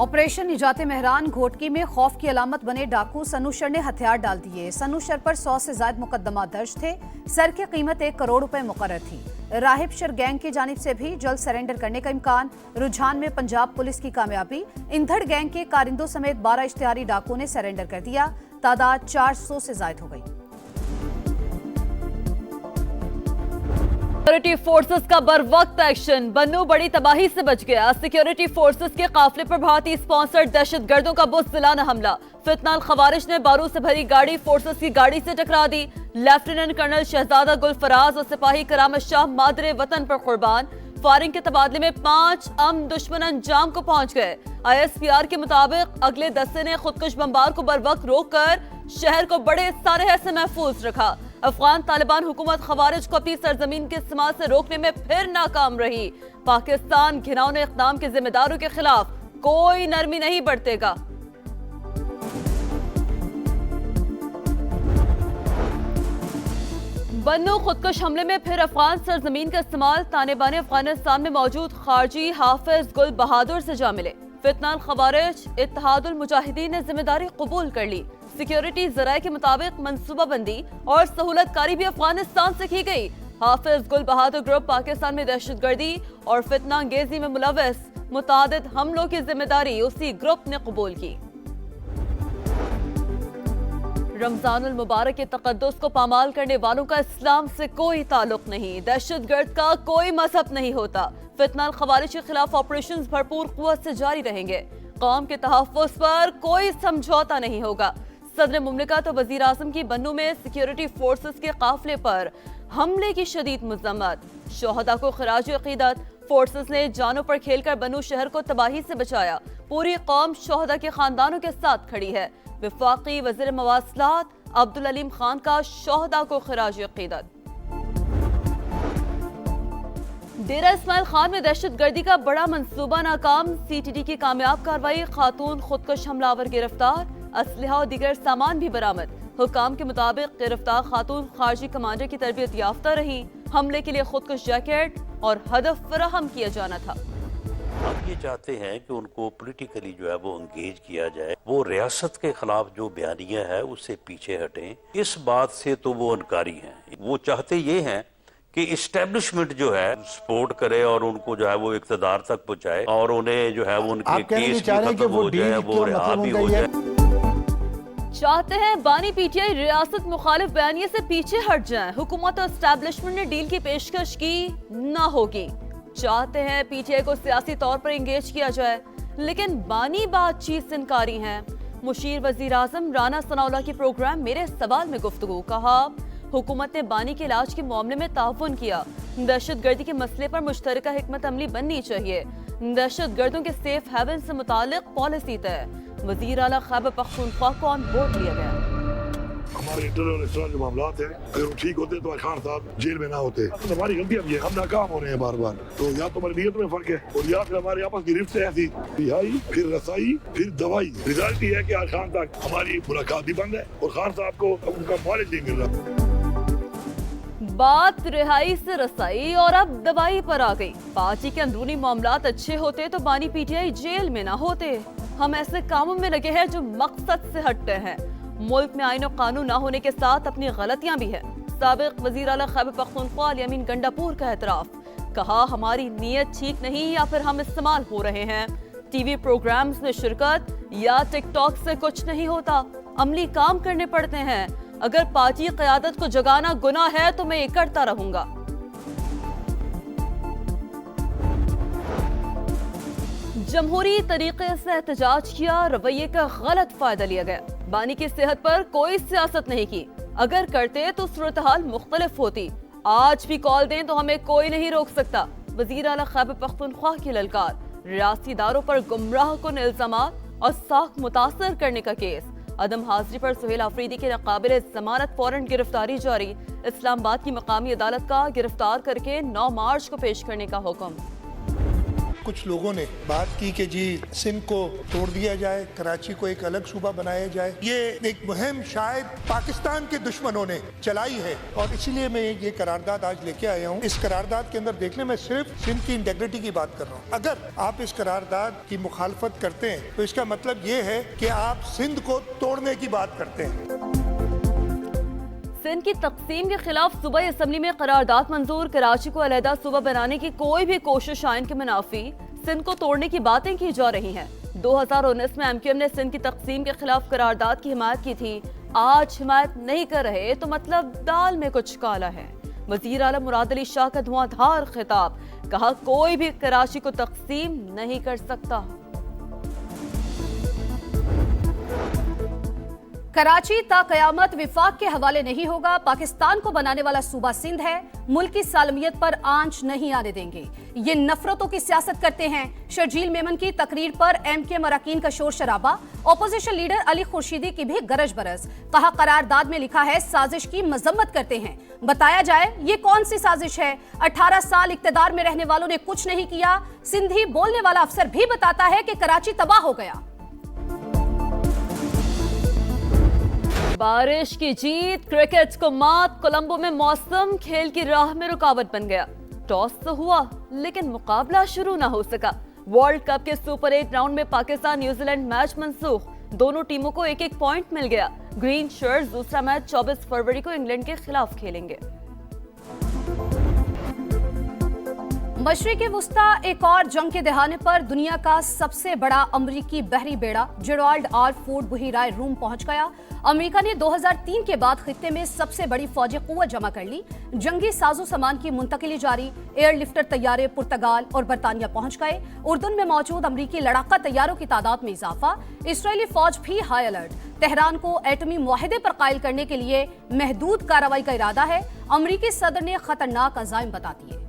Operation निजात मेहरान घोटकी में खौफ की अलामत बने डाकू सनूशर ने हथियार डाल दिए। सनूशर पर 100 से ज्यादा मुकदमा दर्ज थे। सर की कीमत 1 करोड़ रुपए मुकर्रर थी। राहिबशर गैंग की जानिब से भी जल्द सरेंडर करने का इम्कान। रुझान में पंजाब पुलिस की कामयाबी। इंधड़ गैंग के कारिंदों समेत 12 इश्तिहारी डाकू ने सरेंडर कर दिया। तादाद 400 से ज्यादा हो गई। सिक्योरिटी फोर्सेस का बरवक्त एक्शन, बन्नू बड़ी तबाही से बच गया। सिक्योरिटी फोर्सेस के काफिले पर भारतीय स्पॉन्सर्ड दहशतगर्दों का बुज़दिलाना हमला। फितनाल खवारिज ने बारूद से भरी गाड़ी फोर्सेस की गाड़ी से टकरा दी। लेफ्टिनेंट कर्नल शहजादा गुल फराज और सिपाही करामत शाह मादरे वतन पर कुर्बान। फायरिंग के तबादले में 5 अमन दुश्मन अंजाम को पहुंच गए। ISPR के मुताबिक अगले दस्ते ने खुदकुश बमबार को बरवक्त रोककर शहर को बड़े सारे से महफूज रखा। अफगान तालिबान हुकूमत खवारिज को अपनी सरजमीन के इस्तेमाल से रोकने में फिर नाकाम रही। पाकिस्तान घिनौने इक़दाम के जिम्मेदारों के खिलाफ कोई नरमी नहीं बरतेगा। बन्नू खुदकुश हमले में फिर अफगान सरजमीन का इस्तेमाल। तालिबान अफगानिस्तान में मौजूद खारजी हाफिज गुल बहादुर से जा मिले। फितनाल खवारिज इत्तेहादुल मुजाहिदीन ने जिम्मेदारी कबूल कर ली। सिक्योरिटी जराये के मुताबिक मंसूबाबंदी और सहूलतकारी भी अफगानिस्तान से की गई। हाफिज गुल बहादुर ग्रुप पाकिस्तान में दहशतगर्दी और फितना अंगेजी में मुलव्वस मुतादिद हमलों की जिम्मेदारी उसी ग्रुप ने कबूल की। रमजानुल मुबारक के तकद्दुस को पामाल करने वालों का इस्लाम से कोई ताल्लुक नहीं। दहशतगर्द का कोई मजहब नहीं होता। फितनाल खवारिज के खिलाफ ऑपरेशंस भरपूर कुव्वत से जारी रहेंगे। कौम के तहफ़्फ़ुज़ पर कोई समझौता नहीं होगा। सदर मुमलिकत और वज़ीर आज़म की बन्नू में सिक्योरिटी फोर्सेस के काफिले पर हमले की शदीद मज़म्मत। शोहदा को खिराज अक़ीदत। फोर्सेस ने जानों पर खेलकर बन्नू शहर को तबाही से बचाया। पूरी कौम शोहदा के खानदानों के साथ खड़ी है। वफाकी वज़ीर मवासलात अब्दुल अलीम खान का शोहदा को खिराज अक़ीदत। डेरा इस्माइल खान में दहशतगर्दी का बड़ा मंसूबा नाकाम। CTD की कामयाब कार्रवाई। खातून खुदकुश हमलावर गिरफ्तार। असलहा और दीगर सामान भी बरामद। हुकाम के मुताबिक गिरफ्तार खातून खारजी कमांडर की तरबियत याफ्ता रही। हमले के लिए खुदकुश जैकेट और हदफ फराहम किया जाना था। हम ये चाहते हैं कि उनको पॉलिटिकली जो है वो एंगेज किया जाए। वो रियासत के खिलाफ जो बयानियां है उससे पीछे हटें। इस बात से तो वो इनकारी हैं। वो चाहते ये हैं कि इस्टेब्लिशमेंट जो है सपोर्ट करे और उनको जो है वो इक़्तिदार तक पहुंचाए और उन्हें जो है वो उनके केस भी खत्म हो जाए, वो रिहा भी हो जाए। चाहते हैं बानी PTI रियासत मुखालिफ बयानिए से पीछे हट जाए। हुकूमत और एस्टैब्लिशमेंट ने डील की पेशकश की, ना होगी। चाहते हैं PTI को सियासी तौर पर एंगेज किया जाए, लेकिन बानी बातचीत से इनकारी हैं। मुशीर वजीर आजम राना सनाउल्लाह की प्रोग्राम मेरे सवाल में गुफ्तगू। कहा हुकूमत ने बानी के इलाज के मामले में ताउन किया। दहशतगर्दी के मसले पर मुश्तरका हिकमत अमली बननी चाहिए। दहशतगर्दों के सेफ हेवन से मुतालिक पॉलिसी तय। वजीर आला खैबर पख्तूनख्वा को ऑन बोर्ड लिया गया। हमारे इंटरनल जो मामला हैं अगर वो ठीक होते तो खान साहब जेल में ना होते। तो हमारी गलती अब ये हम नाकाम हो रहे हैं बार बार। तो या तो हमारी नीयत में फर्क है और या फिर हमारे आपस की रिफ्त है ऐसी। रिहाई फिर रसाई फिर दवाई। रिजल्ट ये है कि आज खान तक हमारी मुलाकात भी बंद है और खान साहब को उनका कॉलेज नहीं मिल रहा। बात रिहाई से रसाई और अब दवाई पर आ गई। पार्टी के अंदरूनी मामलात अच्छे होते तो बानी PTI जेल में ना होते। हम ऐसे कामों में लगे हैं जो मकसद से हटते हैं। मुल्क में आईन और कानून ना होने के साथ अपनी गलतियां भी हैं। साबिक वजीर आला खैबर पख्तूनख्वा यामीन गंडापुर का एतराफ। कहा हमारी नीयत ठीक नहीं या फिर हम इस्तेमाल हो रहे हैं। TV प्रोग्राम्स में शिरकत या टिकटॉक से कुछ नहीं होता। अमली काम करने पड़ते हैं। अगर पार्टी क़यादत को जगाना गुनाह है तो मैं ये करता रहूंगा। जमहूरी तरीके से एहतजाज किया, रवैये का गलत फायदा लिया गया। बानी की सेहत पर कोई सियासत नहीं की। अगर करते तो सूरत हाल मुख्तलिफ होती। आज भी कॉल दें तो हमें कोई नहीं रोक सकता। वजीर आला खैबर पख्तूनख्वा की ललकार। रियासती इदारों पर गुमराह कुन इल्जामात और साख मुतासर करने का केस। अदम हाजिरी पर सुहेल आफरीदी के नाकाबिल जमानत फौरन गिरफ्तारी जारी। इस्लामाबाद की मकामी अदालत का गिरफ्तार करके 9 मार्च को पेश करने का हुक्म। कुछ लोगों ने बात की कि जी सिंध को तोड़ दिया जाए, कराची को एक अलग सूबा बनाया जाए। ये एक मुहिम शायद पाकिस्तान के दुश्मनों ने चलाई है और इसीलिए मैं ये करारदाद आज लेके आया हूँ। इस करारदाद के अंदर देखने में सिर्फ सिंध की इंटेग्रिटी की बात कर रहा हूँ। अगर आप इस करारदाद की मुखालफत करते हैं तो इसका मतलब ये है कि आप सिंध को तोड़ने की बात करते हैं। सिंध की तकसीम के खिलाफ सूबाई असम्बली में करारदाद मंजूर, कराची को अलहदा सूबा बनाने की कोई भी कोशिश आइन के मुनाफी, सिंध को तोड़ने की बातें की जा रही हैं। 2019 में MQM ने सिंध की तकसीम के खिलाफ करारदाद की हिमायत की थी। आज हिमायत नहीं कर रहे तो मतलब दाल में कुछ काला है। वजीर आलम मुराद अली शाह का धुआंधार खिताब, कहा कोई भी कराची को तकसीम नहीं कर सकता। कराची ता कयामत विफाक के हवाले नहीं होगा। पाकिस्तान को बनाने वाला सूबा सिंध है। मुल्क की सालमियत पर आंच नहीं आने देंगे। ये नफरतों की सियासत करते हैं। शर्जील मेमन की तकरीर पर MKM अरकान का शोर शराबा। ऑपोजिशन लीडर अली खुर्शीदी की भी गरज बरस। कहा करारदाद में लिखा है साजिश की मजम्मत करते हैं। बताया जाए ये कौन सी साजिश है। 18 साल इक्तदार में रहने वालों ने कुछ नहीं किया। सिंधी बोलने वाला अफसर भी बताता है कि कराची तबाह हो गया। बारिश की जीत, क्रिकेट को मात, कोलंबो में मौसम खेल की राह में रुकावट बन गया। टॉस तो हुआ लेकिन मुकाबला शुरू ना हो सका। वर्ल्ड कप के सुपर 8 राउंड में पाकिस्तान न्यूजीलैंड मैच मंसूख। दोनों टीमों को एक एक पॉइंट मिल गया। ग्रीन शर्ट्स दूसरा मैच 24 फरवरी को इंग्लैंड के खिलाफ खेलेंगे। मशरिक़ वुस्ता एक और जंग के दहाने पर दुनिया का सबसे बड़ा अमरीकी बहरी बेड़ा जेराल्ड आर फोर्ड बुहिराए रूम पहुंच गया। अमेरिका ने 2003 के बाद खित्ते में सबसे बड़ी फौजी कुव्वत जमा कर ली। जंगी साजो सामान की मुंतकिली जारी। एयरलिफ्टर तैयारे पुर्तगाल और बरतानिया पहुंच गए। उर्दुन में मौजूद अमरीकी लड़ाका तैयारों की तादाद में इजाफा। इसराइली फौज भी हाई अलर्ट। तेहरान को एटमी मुआहदे पर कायल करने के लिए महदूद कार्रवाई का इरादा है। अमरीकी सदर ने खतरनाक अज़ाइम बता दिए।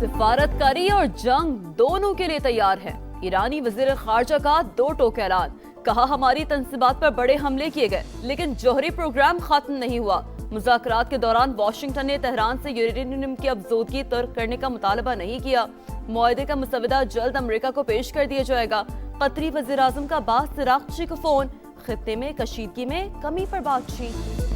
सिफारतकारी और जंग दोनों के लिए तैयार है। ईरानी वजीर खारजा का 2 टोक ऐलान, कहा हमारी तंसीबात पर बड़े हमले किए गए लेकिन जौहरी प्रोग्राम खत्म नहीं हुआ। मुज़ाकरात के दौरान वाशिंगटन ने तेहरान से यूरेनियम की अफजोदगी तर्क करने का मुतालबा नहीं किया। मुआहदे का मुसवदा जल्द अमेरिका को पेश कर दिया जाएगा। कतरी वजीर आजम का अब्बास इराक़ची को फोन, खित्ते में कशीदगी में कमी पर बातचीत।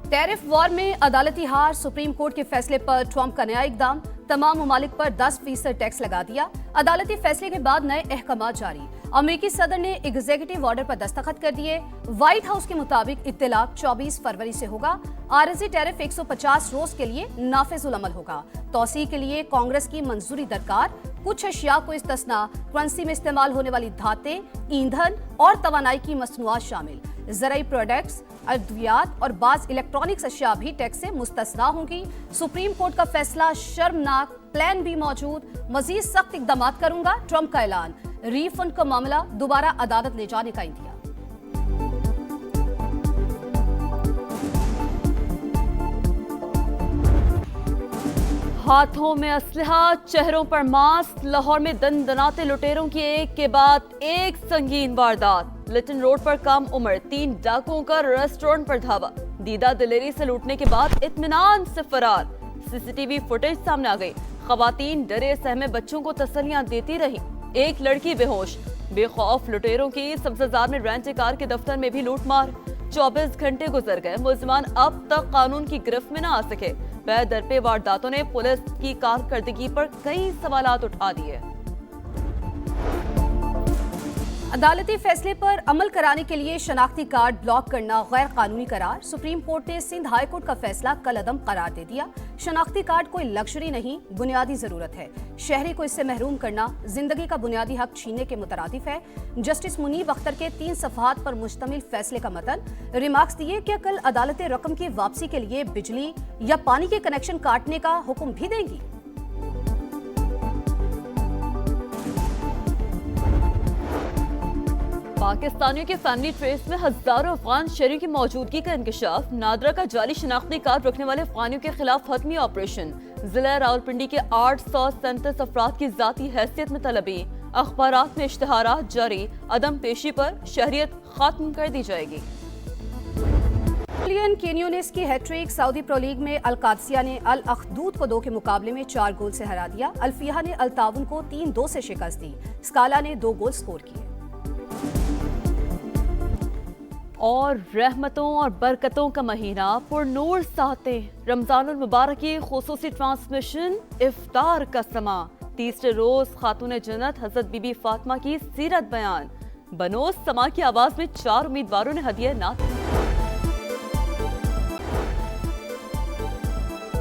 टैरिफ वॉर में अदालती हार, सुप्रीम कोर्ट के फैसले पर ट्रंप का नया इकदाम। तमाम ममालिक पर 10% टैक्स लगा दिया। अदालती फैसले के बाद नए अहकाम जारी। अमेरिकी सदर ने एग्जीक्यूटिव ऑर्डर पर दस्तखत कर दिए। व्हाइट हाउस के मुताबिक इत्तलाक 24 फरवरी से होगा। आरजी टैरिफ 150 रोज के लिए नाफिजुल अमल होगा। तौसीह के लिए कांग्रेस की मंजूरी दरकार। कुछ अशिया को इस्तिस्ना, करेंसी में इस्तेमाल होने वाली धातें, ईंधन और तवानाई की मसनूआत शामिल। ज़राई प्रोडक्ट्स, अद्वियात और बाज इलेक्ट्रॉनिक्स अशिया भी टैक्स से मुस्तस्ना होंगी। सुप्रीम कोर्ट का फैसला शर्मनाक, प्लान भी मौजूद। मजीद सख्त इकदाम करूंगा, ट्रंप का ऐलान। रीफंड का मामला दोबारा अदालत ले जाने का इंतजार। हाथों में असलहा, चेहरों पर मास्क। लाहौर में दनदनाते लुटेरों की एक के बाद एक संगीन वारदात। लिटन रोड पर कम उम्र 3 डाकुओं का रेस्टोरेंट पर धावा। दीदा दिलेरी से लूटने के बाद इत्मीनान से फरार। सीसीटीवी फुटेज सामने आ गई। खवातीन डरे सहमे बच्चों को तसल्लियां देती रही। एक लड़की बेहोश। बेखौफ लुटेरों की सब्जाजार में रेंट कार के दफ्तर में भी लूटमार। 24 घंटे गुजर गए, मुलजिमान अब तक कानून की गिरफ्त में न आ सके। पैर दर पे वारदातों ने पुलिस की कारकर्दगी पर कई सवालात उठा दिए। अदालती फैसले पर अमल कराने के लिए शनाख्ती कार्ड ब्लॉक करना गैर कानूनी करार। सुप्रीम कोर्ट ने सिंध हाई कोर्ट का फैसला कलअदम करार दे दिया। शनाख्ती कार्ड कोई लग्जरी नहीं, बुनियादी जरूरत है। शहरी को इससे महरूम करना जिंदगी का बुनियादी हक छीनने के मुतरादिफ है। जस्टिस मुनीब अख्तर के 3 सफ़हात पर मुश्तमिल फैसले का मतन। रिमार्क्स दिए कि कल अदालतें रकम की वापसी के लिए बिजली या पानी के कनेक्शन काटने का हुक्म भी देंगी। पाकिस्तानियों के फैमिली ट्रेस में हजारों अफगान शहरियों की मौजूदगी का इंकशाफ। नादरा का जाली शनाख्ती कार्ड रखने वाले अफगानियों के खिलाफ हतमी ऑपरेशन। जिला रावलपिंडी के 837 अफराद की जाती हैसियत में तलबी। अखबारात में इश्तिहारात जारी। अदम पेशी पर शहरियत खत्म कर दी जाएगी। ऑस्ट्रेलियन केन्योनिस की हैट्रिक। सऊदी प्रो लीग में अल कादसिया ने अल अखदूद को 2 के मुकाबले में 4 गोल से हरा दिया। अल्फिया ने अल ताउन को 3-2 से शिकस्त दी। स्काला ने 2 गोल स्कोर किए। और रहमतों और बरकतों का महीना पुरनूर साते रमजानुल मुबारक की खुसूसी ट्रांसमिशन इफ्तार का समा। तीसरे रोज खातून जन्नत हजरत बीबी फातिमा की सीरत बयान। बनोस समा की आवाज में 4 उम्मीदवारों ने हदिया नात